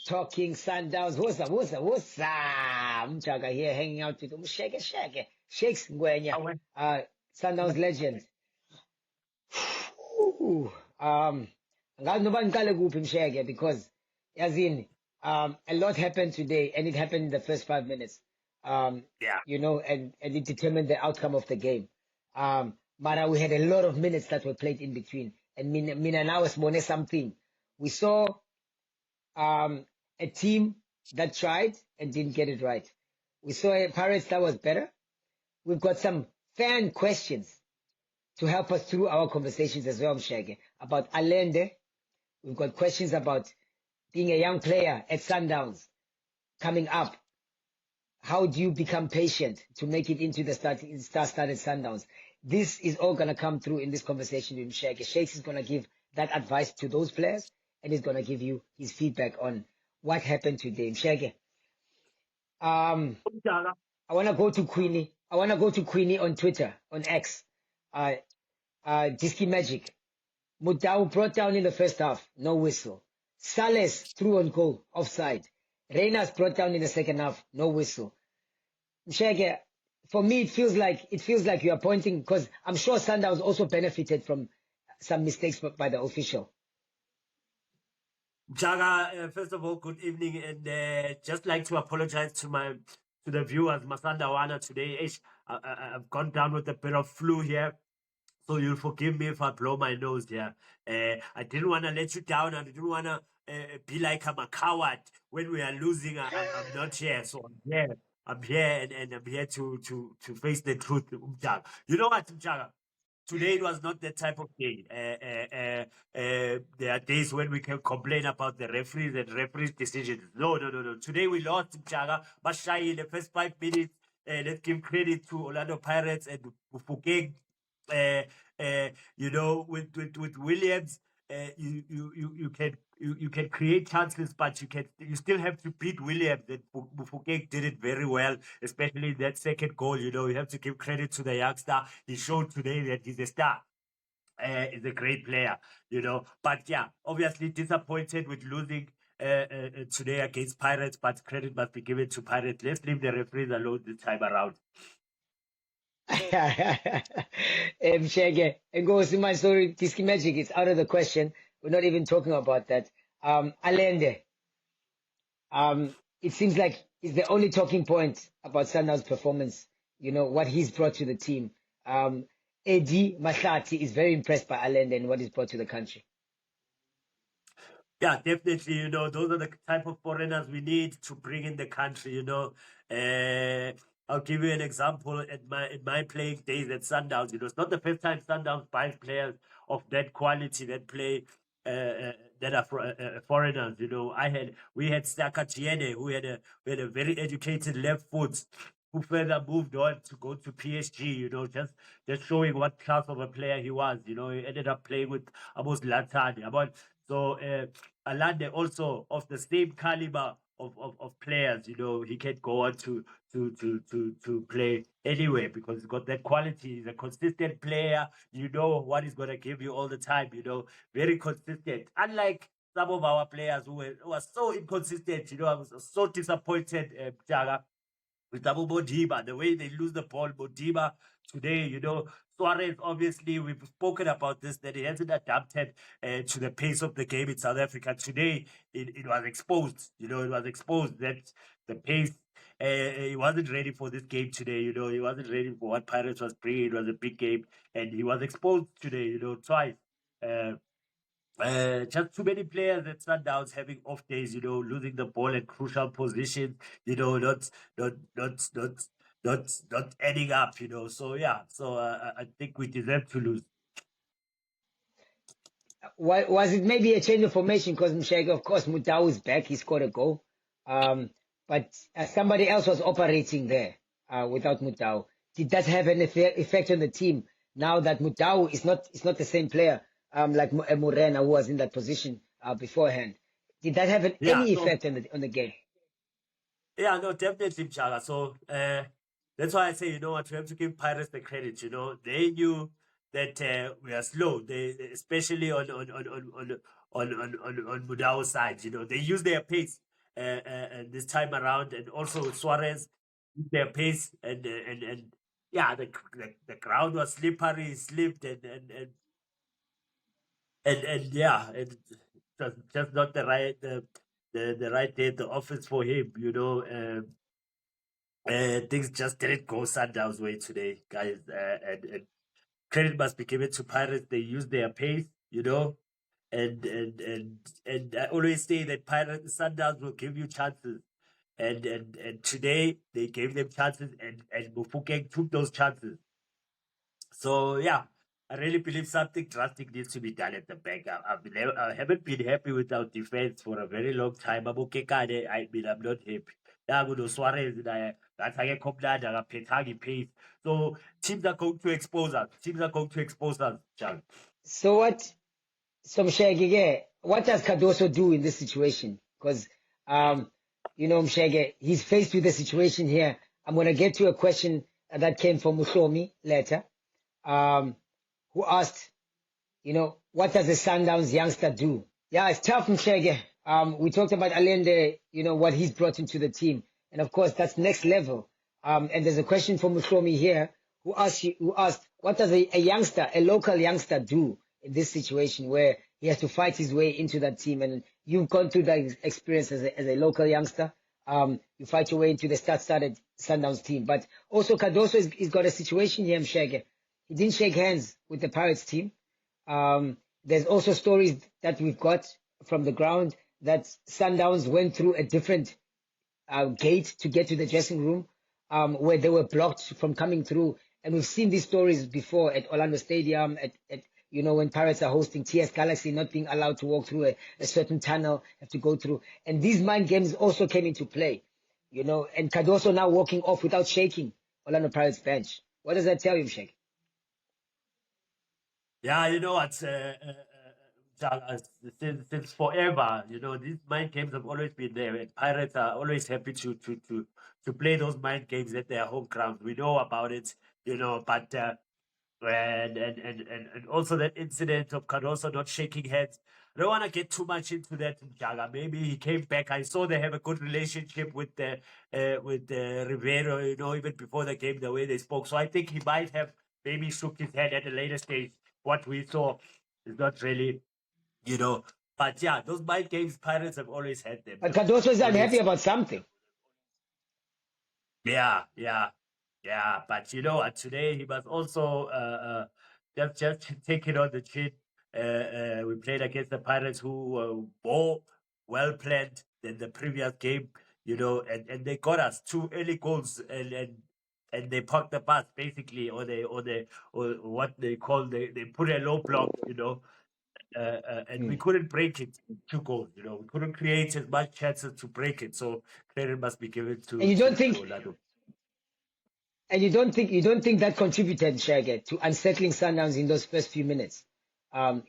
Talking Sundowns. What's up? Umjaka here hanging out with Shakes Ngwenya, Sundowns legend. Because as in a lot happened today and it happened in the first 5 minutes. You know, and it determined the outcome of the game. Mara, we had a lot of minutes that were played in between. And Mina now is more something. We saw a team that tried and didn't get it right. We saw a Pirates that was better. We've got some fan questions to help us through our conversations as well, Mshege, about Allende. We've got questions about being a young player at Sundowns coming up. How do you become patient to make it into the star-studded Sundowns? This is all going to come through in this conversation with Mshege. Shakes is going to give that advice to those players, and he's going to give you his feedback on what happened today. Mshege, I want to go to Queenie. I want to go to Queenie on Twitter, on X. Disky Magic. Mutau brought down in the first half, no whistle. Sales through on goal, offside. Reynas brought down in the second half, no whistle. Mshege, for me, it feels like you are pointing, because I'm sure Sundowns also benefited from some mistakes by the official. Jaga, first of all, good evening, and just like to apologize to the viewers, Masandawana today. I've gone down with a bit of flu here, so you'll forgive me if I blow my nose here. I didn't want to let you down. I didn't want to be like I'm a coward when we are losing. I'm not here, so I'm here. I'm here, and I'm here to face the truth. You know what, Jaga? Today it was not that type of day. There are days when we can complain about the referees and referees' decisions. No. Today we lost Umjaka, but shy in the first 5 minutes. Let's give credit to Orlando Pirates and Mofokeng. You know, with Williams, you can create chances, but you still have to beat Williams. And Mofokeng did it very well, especially that second goal. You know, you have to give credit to the youngster. He showed today that he's a star. He's a great player, you know. But yeah, obviously disappointed with losing today against Pirates, but credit must be given to Pirates. Let's leave the referees alone this time around. Mshege, and go see my story. Disky Magic is out of the question. We're not even talking about that. Allende, it seems like he's the only talking point about Sundowns' performance. You know, what he's brought to the team. Eddie Mahlati is very impressed by Allende and what he's brought to the country. Yeah, definitely. You know, those are the type of foreigners we need to bring in the country. You know, I'll give you an example. In my playing days at Sundowns, you know, it's not the first time Sundowns buys players of that quality that play that are foreigners. You know, we had Saka Tiene, who had a very educated left foot, who further moved on to go to PSG. You know, just showing what class of a player he was. You know, he ended up playing with Amos Latani. So Alande also of the same caliber of players, you know, he can go on to play anyway because he's got that quality. He's a consistent player. You know what he's gonna give you all the time. You know, very consistent. Unlike some of our players who are so inconsistent. You know, I was so disappointed, Jaga, with Abu Modiba, the way they lose the ball. Modiba today, you know, Suarez, obviously, we've spoken about this, that he hasn't adapted to the pace of the game in South Africa. Today, it was exposed, you know, it was exposed that the pace, he wasn't ready for this game today, you know, he wasn't ready for what Pirates was bringing. It was a big game, and he was exposed today, you know, twice. Just too many players at Sundowns having off days, you know, losing the ball at crucial positions, you know, not adding up, you know. So yeah, I think we deserve to lose. Was it maybe a change of formation? Because Mshege, of course, Mutau is back. He scored a goal. But somebody else was operating there without Mutau. Did that have an effect on the team now that Mutau is not the same player like Morena, who was in that position beforehand? Did that have any effect on the game? Yeah, no, definitely, Mjaka. So That's why I say, you know what, we have to give Pirates the credit. You know, they knew that we are slow. They, especially on Mudao's side, you know, they use their pace this time around, and also Suarez used their pace, and yeah, the ground was slippery, slipped, and yeah, it just not the right the right day at the office for him. You know, things just didn't go Sundowns' way today, guys. And credit must be given to Pirates. They use their pace, you know, and I always say that Pirates Sundowns will give you chances. And today they gave them chances, and Mofokeng took those chances. So yeah, I really believe something drastic needs to be done at the back. I haven't been happy with our defense for a very long time. I'm okay, I mean, I'm not happy. Yeah, good Suarez, that's I get Petagi pace. So teams are going to expose us. Teams are going to expose us, John. So Mshege, what does Cardoso do in this situation? Because, you know, Mshege, he's faced with the situation here. I'm going to get to a question that came from Mushomi later, who asked, you know, what does the Sundowns youngster do? Yeah, it's tough, Mshege. We talked about Allende, you know, what he's brought into the team. And of course, that's next level. And there's a question from Mushomi here who asked, what does a youngster, a local youngster do in this situation where he has to fight his way into that team? And you've gone through that experience as a local youngster. You fight your way into the started Sundowns team. But also Cardoso he's got a situation here, Mshege. He didn't shake hands with the Pirates team. There's also stories that we've got from the ground that Sundowns went through a different gate to get to the dressing room, where they were blocked from coming through. And we've seen these stories before at Orlando Stadium, at you know, when Pirates are hosting TS Galaxy, not being allowed to walk through a certain tunnel, have to go through. And these mind games also came into play, you know, and Cardoso now walking off without shaking Orlando Pirates bench. What does that tell you, Sheikh? Yeah, you know what? Since forever, you know, these mind games have always been there, and Pirates are always happy to play those mind games at their home ground. We know about it, you know, but and also that incident of Cardoso not shaking hands. I don't want to get too much into that, Umjaka. Maybe he came back. I saw they have a good relationship with Rivero, you know, even before the game, the way they spoke. So I think he might have maybe shook his head at a later stage. What we saw is not really, you know. But yeah, those mind games, Pirates have always had them. But Cardoso is unhappy Always. about something. Yeah, yeah, yeah. But you know what? Today he must also just take it on the chin. We played against the Pirates, who were more well planned than the previous game. You know, and they got us two early goals, and they parked the bus basically, or what they call they put a low block. You know, and we Mm. couldn't break it. Two goals. You know, we couldn't create as much chances to break it. So credit must be given And to you don't think Orlando. And you don't think that contributed, Shage, to unsettling Sundowns in those first few minutes?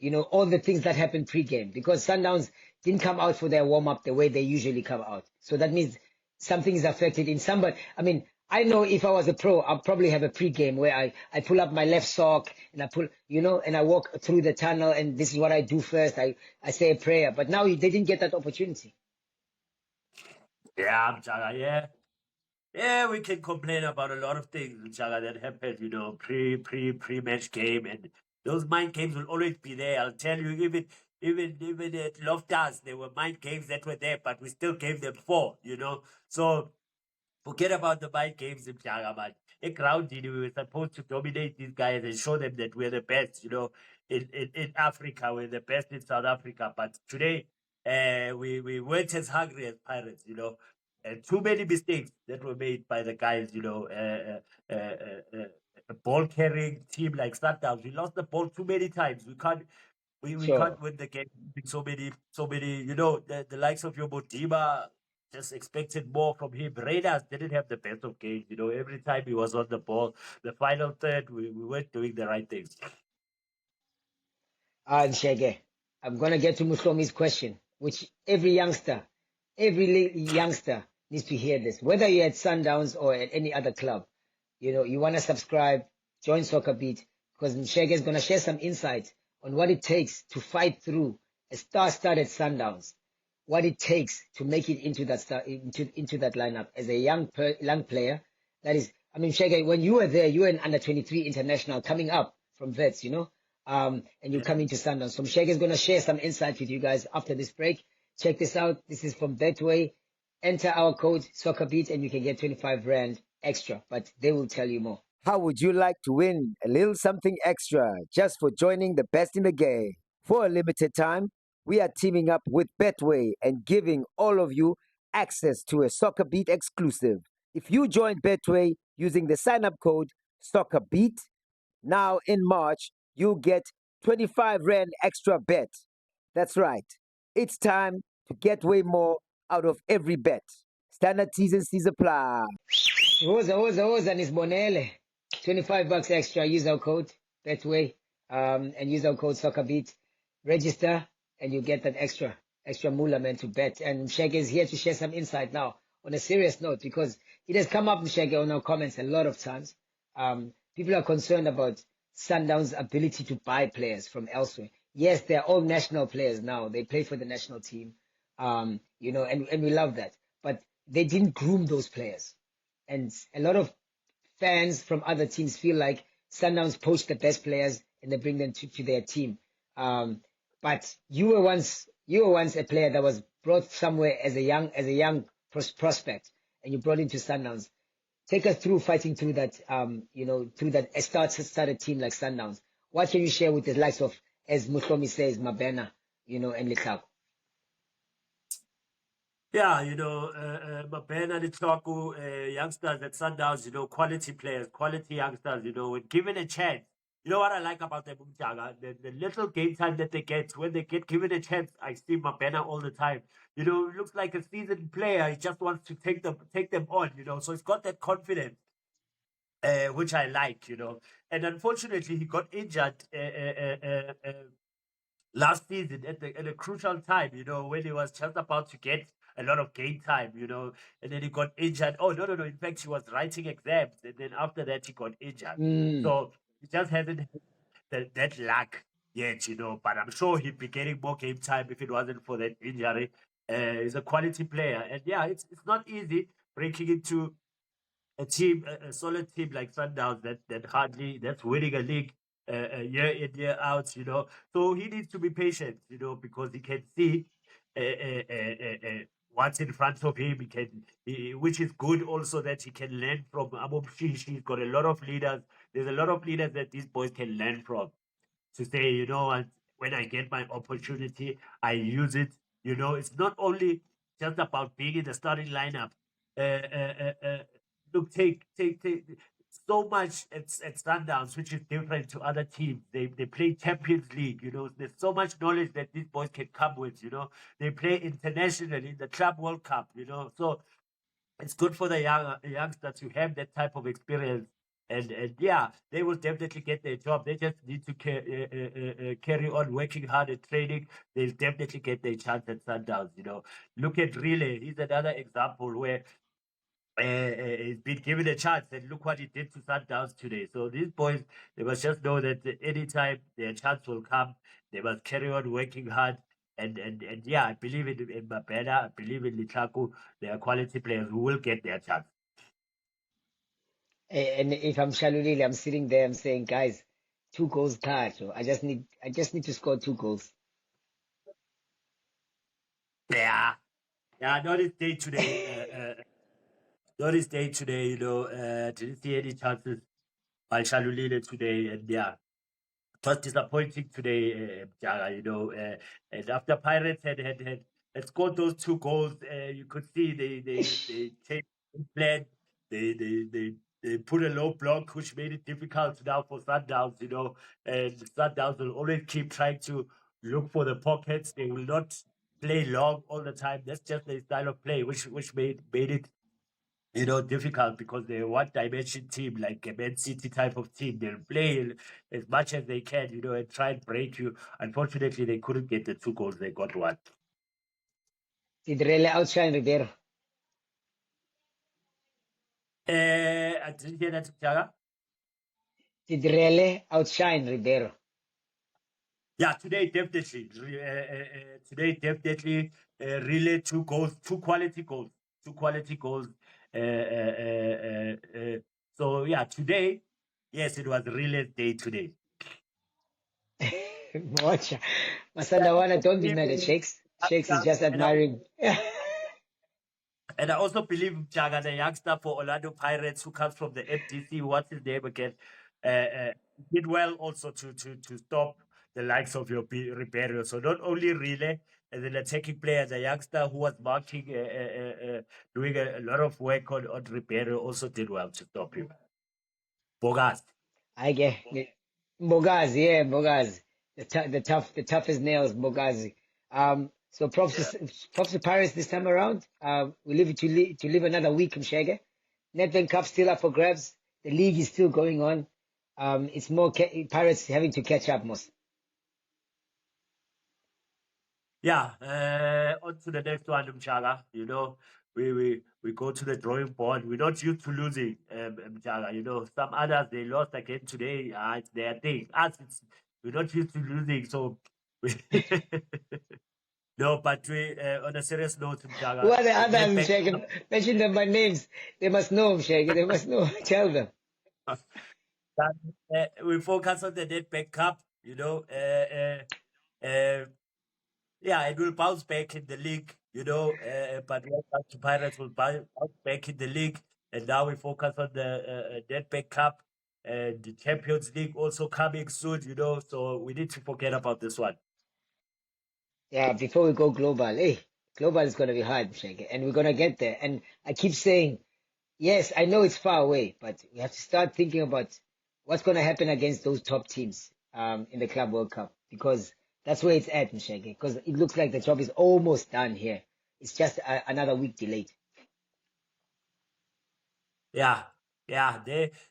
You know, all the things that happened pre-game, because Sundowns didn't come out for their warm-up the way they usually come out. So that means something is affected in somebody. I mean, I know if I was a pro, I'd probably have a pre-game where I pull up my left sock and I pull, you know, and I walk through the tunnel, and this is what I do first. I say a prayer. But now they didn't get that opportunity. Yeah, Mjaka, yeah. Yeah, we can complain about a lot of things, Mjaka, that happened, you know, pre-match game, and those mind games will always be there. I'll tell you, even at Loftus, there were mind games that were there, but we still gave them four, you know. So forget about the mind games, Mjaka, man. In ground, we were supposed to dominate these guys and show them that we're the best, you know, in Africa. We're the best in South Africa. But today, we weren't as hungry as Pirates, you know. And too many mistakes that were made by the guys, you know. A ball carrying team like Sundowns, we lost the ball too many times. We Sure. can't win the game. So many. You know, the likes of your Modiba, just expected more from him. Raiders didn't have the best of games. You know, every time he was on the ball, the final third, we weren't doing the right things. And Shege, I'm gonna get to Muslomi's question, which every youngster needs to hear this, whether you're at Sundowns or at any other club. you want to subscribe, join SoccerBeat, because Msheke is going to share some insight on what it takes to fight through a star-studded Sundowns, what it takes to make it into that into that lineup as a young player. That is, I mean, Msheke, when you were there, you were an under 23 international coming up from Vets, and you come into Sundowns. So Msheke is going to share some insight with you guys after this break. Check this out. This is from Betway. Enter our code SoccerBeat and you can get 25 Rand extra, but they will tell you more. How would you like to win a little something extra just for joining the best in the game? For a limited time, we are teaming up with Betway and giving all of you access to a SoccerBeat exclusive. If you join Betway using the sign-up code SoccerBeat, now in March, you'll get 25 Rand extra bet. That's right. It's time to get way more out of every bet. Standard T's and C's apply. Woza nisibonele. $25 extra. Use our code Betway, and use our code SoccerBeat. Register and you get that extra moolah, man, to bet. And Msheke is here to share some insight now on a serious note, because it has come up, Msheke, on our comments a lot of times. People are concerned about Sundowns' ability to buy players from elsewhere. Yes, they're all national players now. They play for the national team, and we love that. But they didn't groom those players. And a lot of fans from other teams feel like Sundowns poach the best players and they bring them to their team. But you were once a player that was brought somewhere as a young prospect, and you brought into Sundowns. Take us through fighting through that, through that started team like Sundowns. What can you share with the likes of, as Muhlomi says, Mabena, and Letako? Yeah, Mabena, Litlaku, youngsters at Sundowns, quality players, quality youngsters, when given a chance. You know what I like about them, Umjaka? The little game time that they get, when they get given a chance, I see Mabena all the time. It looks like a seasoned player. He just wants to take them on, so he's got that confidence. Which I like, and unfortunately he got injured last season at a crucial time, when he was just about to get a lot of game time, and then he got injured. Oh, no. In fact, he was writing exams, and then after that, he got injured. So he just hasn't had that luck yet, but I'm sure he'd be getting more game time if it wasn't for that injury. He's a quality player, and yeah, it's not easy breaking into a solid team like Sundowns that's winning a league year in, year out, So he needs to be patient, because he can see what's in front of him. Which is good also, that he can learn from Abomshishi. He's got a lot of leaders. There's a lot of leaders that these boys can learn from, to say, when I get my opportunity, I use it. It's not only just about being in the starting lineup. Look, take so much at Sundowns, which is different to other teams. They play Champions League. There's so much knowledge that these boys can come with. They play internationally in the Club World Cup. So it's good for the youngsters to have that type of experience. And yeah, they will definitely get their job. They just need to carry on working hard at training. They'll definitely get their chance at Sundowns. Look at Relay. He's another example where he's been given a chance, and look what he did to Sundowns today. So these boys, they must just know that anytime their chance will come, they must carry on working hard. And yeah, I believe in Mabena, I believe in Litlaku. They are quality players who will get their chance. And if I'm Shalulile, I'm sitting there, I'm saying, guys, 2 goals touch. I just need to score 2 goals. Yeah, not his day today. Not his day today. Didn't see any chances by Shalulile today, and yeah. It was disappointing today, Jaga, and after Pirates had scored those 2 goals, you could see they changed the plan. They put a low block, which made it difficult now for Sundowns, and Sundowns will always keep trying to look for the pockets. They will not play long all the time. That's just their style of play, which made it difficult, because they're one-dimension team, like a Man City type of team. They'll play as much as they can, and try and break you. Unfortunately, they couldn't get the 2 goals. They got one. Did Rele outshine Ribeiro? I didn't hear that, Umjaka. Did Rele outshine Ribeiro? Yeah, today definitely. Today definitely. Really two goals, two quality goals, two quality goals. So yeah, today, yes, it was really day today. Watcha. Masandawana, don't be mad at Shakes. Shakes is just admiring. And I also believe Jaga, the youngster for Orlando Pirates who comes from the FDC, what's his name again, did well also to stop the likes of your Ribeiro. So not only Relay as an attacking player, the youngster who was marking, doing a lot of work on Ribeiro also did well to stop him. Bogas. I get Bogazi, yeah, Bogazi. The toughest nails, Bogazi. So props to Paris this time around. We leave it to live another week, Mshege. Nedbank Cup still up for grabs. The league is still going on. It's more Pirates having to catch up most. Yeah, on to the next one, Umjaka. You know, we go to the drawing board. We're not used to losing, Umjaka. You know, some others they lost again today. It's their thing. We're not used to losing, so we no. But we on a serious note, Umjaka. Who are the others, Mshege? Mention them by names. They must know, Mshege. They must know. Tell them. We focus on the Nedbank Cup. You know, yeah, it will bounce back in the league, you know, but when it comes to Pirates will bounce back in the league. And now we focus on the Nedbank Cup and the Champions League also coming soon, you know, so we need to forget about this one. Yeah, before we go global, hey, global is going to be hard, Mshege, and we're going to get there. And I keep saying, yes, I know it's far away, but we have to start thinking about what's going to happen against those top teams in the Club World Cup, because that's where it's at, Mshege, because it looks like the job is almost done here. It's just another week delayed. Yeah, yeah,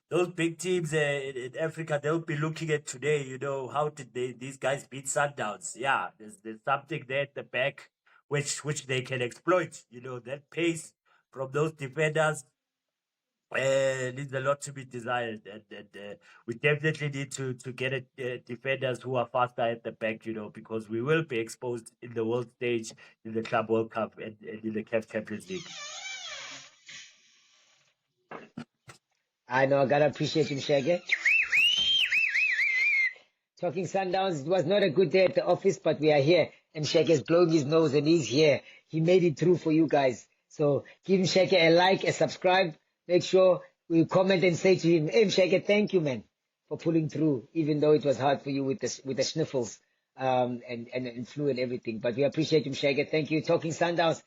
those big teams in Africa, they'll be looking at today, you know, how did these guys beat Sundowns? Yeah, there's something there at the back which they can exploit, you know, that pace from those defenders. Needs a lot to be desired, and we definitely need to get defenders who are faster at the back, you know, because we will be exposed in the world stage, in the Club World Cup, and in the CAF Champions League. I know, I got to appreciate him, Mshege. Talking Sundowns, it was not a good day at the office, but we are here. And Mshege is blowing his nose and he's here. He made it through for you guys. So give Mshege a like, a subscribe. Make sure we comment and say to him, hey Mshege, thank you, man, for pulling through, even though it was hard for you with the sniffles and flu and everything. But we appreciate you, Mshege. Thank you. Talking Sundowns.